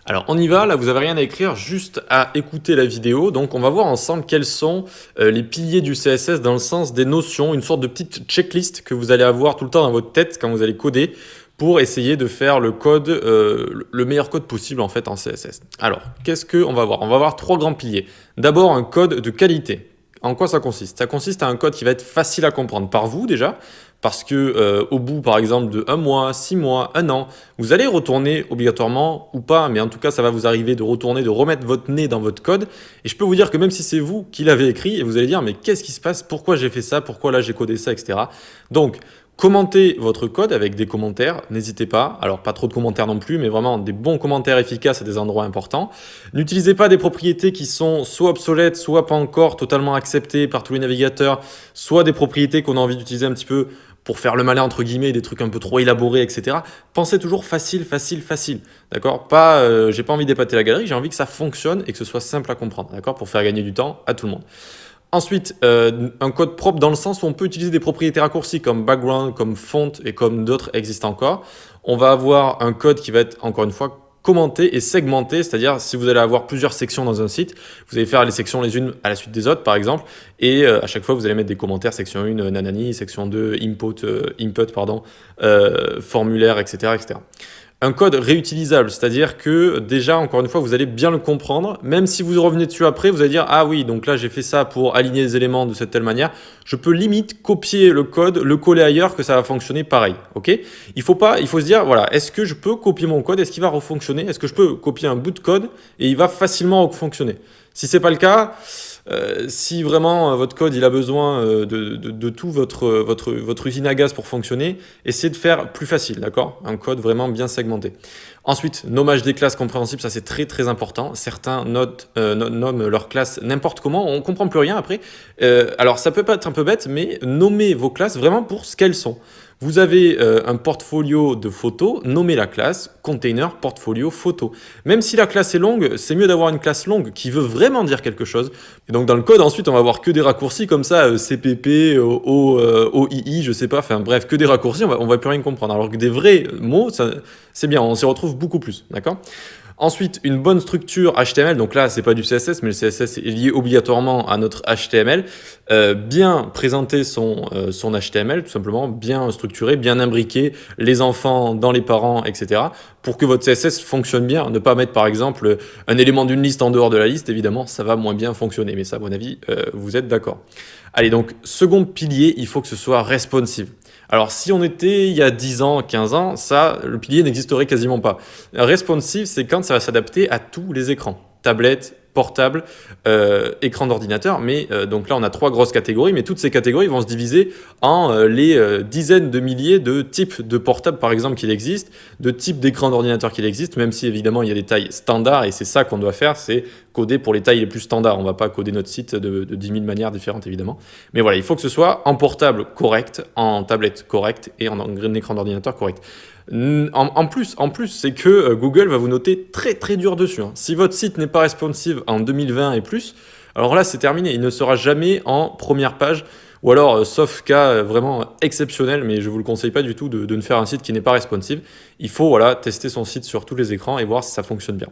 Alors on y va, là vous avez rien à écrire, juste à écouter la vidéo. Donc on va voir ensemble quels sont les piliers du CSS dans le sens des notions, une sorte de petite checklist que vous allez avoir tout le temps dans votre tête quand vous allez coder pour essayer de faire le code, le meilleur code possible en fait en CSS. Alors qu'est-ce qu'on va voir? On va voir trois grands piliers. D'abord un code de qualité. En quoi ça consiste? Ça consiste à un code qui va être facile à comprendre par vous déjà, parce que au bout par exemple de 1 mois, 6 mois, 1 an, vous allez retourner obligatoirement ou pas, mais en tout cas ça va vous arriver de retourner, de remettre votre nez dans votre code. Et je peux vous dire que même si c'est vous qui l'avez écrit, et vous allez dire mais qu'est-ce qui se passe? Pourquoi j'ai fait ça? Pourquoi là j'ai codé ça, etc. Donc commentez votre code avec des commentaires, n'hésitez pas. Alors pas trop de commentaires non plus, mais vraiment des bons commentaires efficaces à des endroits importants. N'utilisez pas des propriétés qui sont soit obsolètes, soit pas encore totalement acceptées par tous les navigateurs, soit des propriétés qu'on a envie d'utiliser un petit peu pour faire le malin entre guillemets, des trucs un peu trop élaborés, etc. Pensez toujours facile, facile, facile, d'accord? Pas, j'ai pas envie d'épater la galerie, j'ai envie que ça fonctionne et que ce soit simple à comprendre, d'accord? Pour faire gagner du temps à tout le monde. Ensuite, un code propre dans le sens où on peut utiliser des propriétés raccourcies comme background, comme font et comme d'autres existent encore. On va avoir un code qui va être, encore une fois, commenté et segmenté, c'est-à-dire si vous allez avoir plusieurs sections dans un site, vous allez faire les sections les unes à la suite des autres, par exemple, et à chaque fois, vous allez mettre des commentaires, section 1, nanani, section 2, formulaire, etc., etc. Un code réutilisable, c'est-à-dire que déjà, encore une fois, vous allez bien le comprendre, même si vous revenez dessus après, vous allez dire « Ah oui, donc là, j'ai fait ça pour aligner les éléments de cette telle manière. Je peux limite copier le code, le coller ailleurs, que ça va fonctionner pareil. » Ok? Il faut se dire « Voilà, est-ce que je peux copier mon code? Est-ce qu'il va refonctionner? Est-ce que je peux copier un bout de code et il va facilement refonctionner ?» Si ce n'est pas le cas, si vraiment votre code il a besoin de tout votre usine à gaz pour fonctionner, essayez de faire plus facile, d'accord? Un code vraiment bien segmenté. Ensuite, nommage des classes compréhensibles, ça c'est très très important. Certains nomment leurs classes n'importe comment, on ne comprend plus rien après. Alors ça peut pas être un peu bête, mais nommez vos classes vraiment pour ce qu'elles sont. Vous avez un portfolio de photos, nommez la classe container portfolio photo. Même si la classe est longue, c'est mieux d'avoir une classe longue qui veut vraiment dire quelque chose. Et donc dans le code, ensuite, on va avoir que des raccourcis comme ça, CPP, OII, je sais pas, enfin bref, que des raccourcis, on va plus rien comprendre. Alors que des vrais mots, c'est bien, on s'y retrouve beaucoup plus, d'accord? Ensuite, une bonne structure HTML, donc là, c'est pas du CSS, mais le CSS est lié obligatoirement à notre HTML. Bien présenter son HTML, tout simplement, bien structuré, bien imbriquer les enfants dans les parents, etc. pour que votre CSS fonctionne bien. Ne pas mettre, par exemple, un élément d'une liste en dehors de la liste, évidemment, ça va moins bien fonctionner. Mais ça, à mon avis, vous êtes d'accord. Allez, donc, second pilier, il faut que ce soit responsive. Alors, si on était il y a 10 ans, 15 ans, ça, le pilier n'existerait quasiment pas. Responsive, c'est quand ça va s'adapter à tous les écrans. Tablette, portable, écran d'ordinateur. Mais donc là, on a 3 grosses catégories, mais toutes ces catégories vont se diviser en les dizaines de milliers de types de portables, par exemple, qu'il existe, de types d'écran d'ordinateur qu'il existe, même si évidemment, il y a des tailles standards, et c'est ça qu'on doit faire, c'est coder pour les tailles les plus standards. On ne va pas coder notre site de 10 000 manières différentes, évidemment. Mais voilà, il faut que ce soit en portable correct, en tablette correct et en écran d'ordinateur correct. En plus, c'est que Google va vous noter très très dur dessus. Si votre site n'est pas responsive en 2020 et plus, alors là c'est terminé, il ne sera jamais en première page, ou alors sauf cas vraiment exceptionnel, mais je ne vous le conseille pas du tout de ne faire un site qui n'est pas responsive. Il faut tester son site sur tous les écrans et voir si ça fonctionne bien.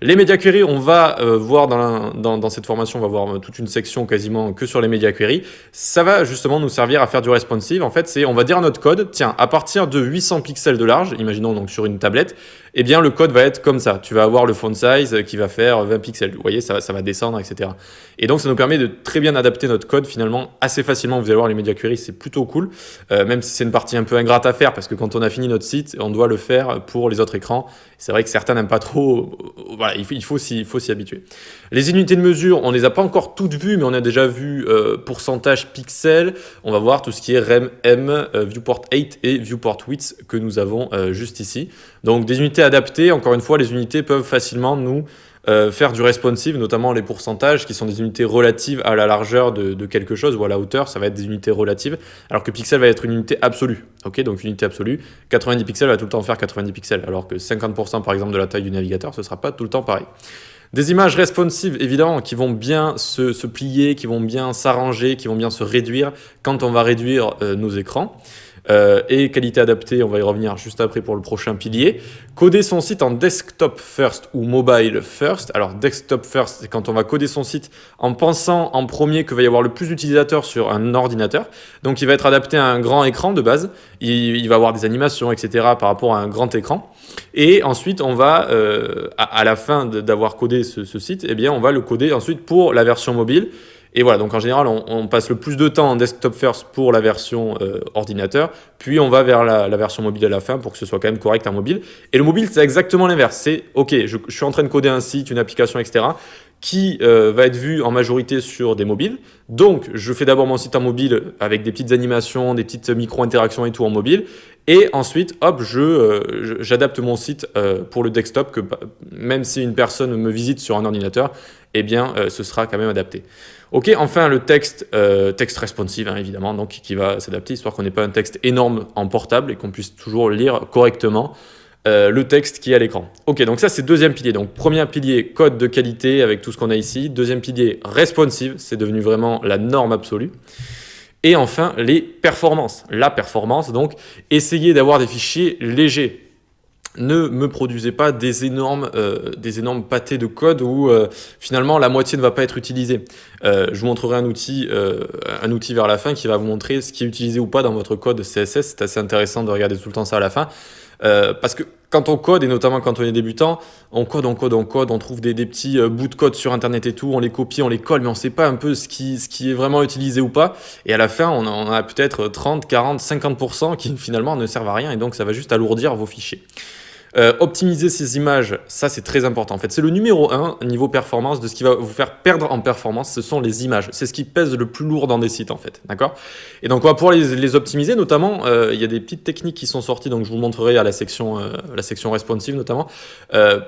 Les média queries, on va voir dans cette formation, on va voir toute une section quasiment que sur les média queries. Ça va justement nous servir à faire du responsive. En fait, on va dire à notre code, tiens, à partir de 800 pixels de large, imaginons donc sur une tablette, eh bien le code va être comme ça. Tu vas avoir le font size qui va faire 20 pixels. Vous voyez, ça va descendre, etc. Et donc, ça nous permet de très bien adapter notre code finalement assez facilement. Vous allez voir, les média queries, c'est plutôt cool, même si c'est une partie un peu ingrate à faire parce que quand on a fini notre site, on doit le faire pour les autres écrans. C'est vrai que certains n'aiment pas trop. Voilà, il faut s'y habituer. Les unités de mesure, on ne les a pas encore toutes vues, mais on a déjà vu pourcentage pixels. On va voir tout ce qui est rem, viewport 8 et viewport width que nous avons juste ici. Donc des unités adaptées, encore une fois, les unités peuvent facilement nous faire du responsive, notamment les pourcentages qui sont des unités relatives à la largeur de quelque chose ou à la hauteur, ça va être des unités relatives, alors que pixel va être une unité absolue. Ok, donc unité absolue, 90 pixels va tout le temps faire 90 pixels, alors que 50% par exemple de la taille du navigateur, ce ne sera pas tout le temps pareil. Des images responsives, évidemment, qui vont bien se plier, qui vont bien s'arranger, qui vont bien se réduire quand on va réduire nos écrans. et qualité adaptée, on va y revenir juste après pour le prochain pilier. Coder son site en desktop first ou mobile first. Alors desktop first, c'est quand on va coder son site en pensant en premier qu'il va y avoir le plus d'utilisateurs sur un ordinateur. Donc il va être adapté à un grand écran de base, il va avoir des animations, etc. par rapport à un grand écran. Et ensuite, on va, à la fin d'avoir codé ce site, eh bien, on va le coder ensuite pour la version mobile. Et voilà, donc en général, on passe le plus de temps en desktop first pour la version ordinateur, puis on va vers la version mobile à la fin pour que ce soit quand même correct en mobile. Et le mobile, c'est exactement l'inverse. C'est, OK, je suis en train de coder un site, une application, etc., qui va être vu en majorité sur des mobiles. Donc, je fais d'abord mon site en mobile avec des petites animations, des petites micro-interactions et tout en mobile. Et ensuite, hop, j'adapte mon site pour le desktop, que même si une personne me visite sur un ordinateur, eh bien, ce sera quand même adapté. Ok, enfin le texte responsive, hein, évidemment, donc qui va s'adapter, histoire qu'on n'ait pas un texte énorme en portable et qu'on puisse toujours lire correctement le texte qui est à l'écran. Ok, donc ça c'est deuxième pilier. Donc premier pilier, code de qualité avec tout ce qu'on a ici. Deuxième pilier, responsive, c'est devenu vraiment la norme absolue. Et enfin, les performances. La performance, donc, essayez d'avoir des fichiers légers. Ne me produisez pas des énormes pâtés de code où finalement la moitié ne va pas être utilisée. Je vous montrerai un outil vers la fin qui va vous montrer ce qui est utilisé ou pas dans votre code CSS. C'est assez intéressant de regarder tout le temps ça à la fin. Parce que quand on code, et notamment quand on est débutant, on trouve des petits bouts de code sur Internet et tout, on les copie, on les colle, mais on ne sait pas un peu ce qui est vraiment utilisé ou pas. Et à la fin, on a peut-être 30, 40, 50% qui finalement ne servent à rien, et donc ça va juste alourdir vos fichiers. Optimiser ces images, ça c'est très important. En fait, c'est le numéro 1 niveau performance de ce qui va vous faire perdre en performance, ce sont les images. C'est ce qui pèse le plus lourd dans des sites en fait, d'accord? Et donc on va pouvoir les optimiser, notamment, il y a des petites techniques qui sont sorties, donc je vous montrerai à la section responsive notamment,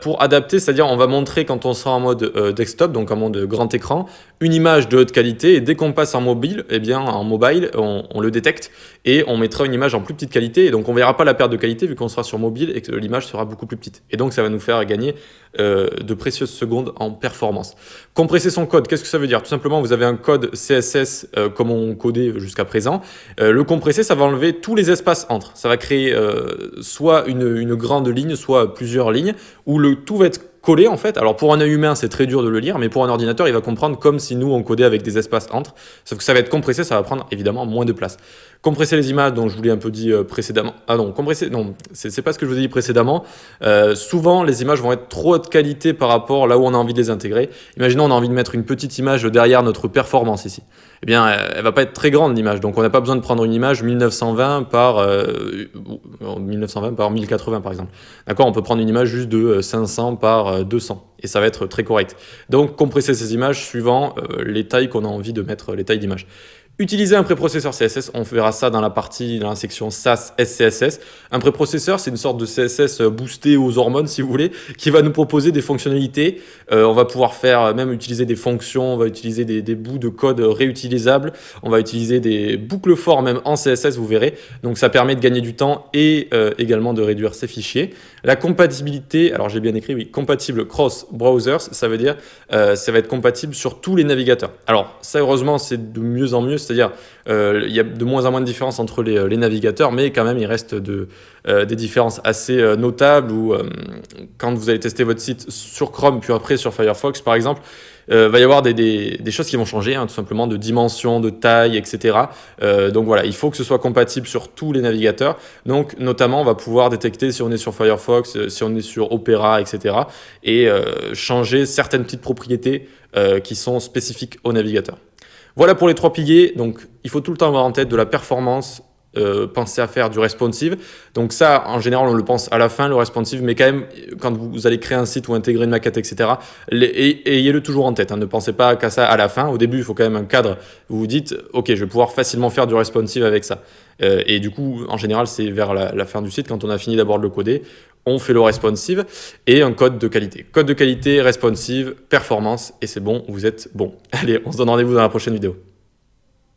pour adapter, c'est-à-dire on va montrer quand on sera en mode desktop, donc en mode grand écran, une image de haute qualité, et dès qu'on passe en mobile, eh bien en mobile, on le détecte, et on mettra une image en plus petite qualité, et donc on verra pas la perte de qualité vu qu'on sera sur mobile et que l'image sera beaucoup plus petite. Et donc ça va nous faire gagner de précieuses secondes en performance. Compresser son code, qu'est-ce que ça veut dire? Tout simplement, vous avez un code CSS comme on codait jusqu'à présent. Le compresser, ça va enlever tous les espaces entre. Ça va créer soit une grande ligne, soit plusieurs lignes, où le tout va être collé en fait. Alors pour un œil humain, c'est très dur de le lire, mais pour un ordinateur, il va comprendre comme si nous, on codait avec des espaces entre. Sauf que ça va être compressé, ça va prendre évidemment moins de place. Compresser les images, dont je vous l'ai un peu dit précédemment. Ah non, compresser, non, c'est pas ce que je vous ai dit précédemment. Souvent, les images vont être trop haute qualité par rapport là où on a envie de les intégrer. Imaginons, on a envie de mettre une petite image derrière notre performance ici. Eh bien, elle va pas être très grande l'image, donc on n'a pas besoin de prendre une image 1920 par 1080 par exemple. D'accord, on peut prendre une image juste de 500 par 200 et ça va être très correct. Donc compresser ces images suivant les tailles qu'on a envie de mettre, les tailles d'image. Utiliser un préprocesseur CSS, on verra ça dans la section SAS SCSS. Un préprocesseur, c'est une sorte de CSS boosté aux hormones, si vous voulez, qui va nous proposer des fonctionnalités. On va pouvoir même utiliser des fonctions, on va utiliser des bouts de code réutilisables, on va utiliser des boucles for même en CSS, vous verrez. Donc ça permet de gagner du temps et également de réduire ses fichiers. La compatibilité, alors j'ai bien écrit, oui, compatible cross browsers, ça veut dire ça va être compatible sur tous les navigateurs. Alors ça, heureusement, c'est de mieux en mieux, c'est-à-dire il y a de moins en moins de différences entre les navigateurs, mais quand même il reste des différences assez notables où quand vous allez tester votre site sur Chrome puis après sur Firefox par exemple, va y avoir des choses qui vont changer, hein, tout simplement de dimension, de taille, etc. Donc voilà, il faut que ce soit compatible sur tous les navigateurs. Donc notamment, on va pouvoir détecter si on est sur Firefox, si on est sur Opera, etc. Et changer certaines petites propriétés qui sont spécifiques au navigateur. Voilà pour les 3 piliers. Donc il faut tout le temps avoir en tête de la performance, penser à faire du responsive. Donc ça, en général, on le pense à la fin, le responsive, mais quand même, quand vous allez créer un site ou intégrer une maquette, etc., ayez-le toujours en tête. Hein. Ne pensez pas qu'à ça à la fin. Au début, il faut quand même un cadre. Vous vous dites, OK, je vais pouvoir facilement faire du responsive avec ça. Et du coup, en général, c'est vers la fin du site, quand on a fini d'abord de le coder, on fait le responsive et un code de qualité. Code de qualité, responsive, performance, et c'est bon, vous êtes bon. Allez, on se donne rendez-vous dans la prochaine vidéo.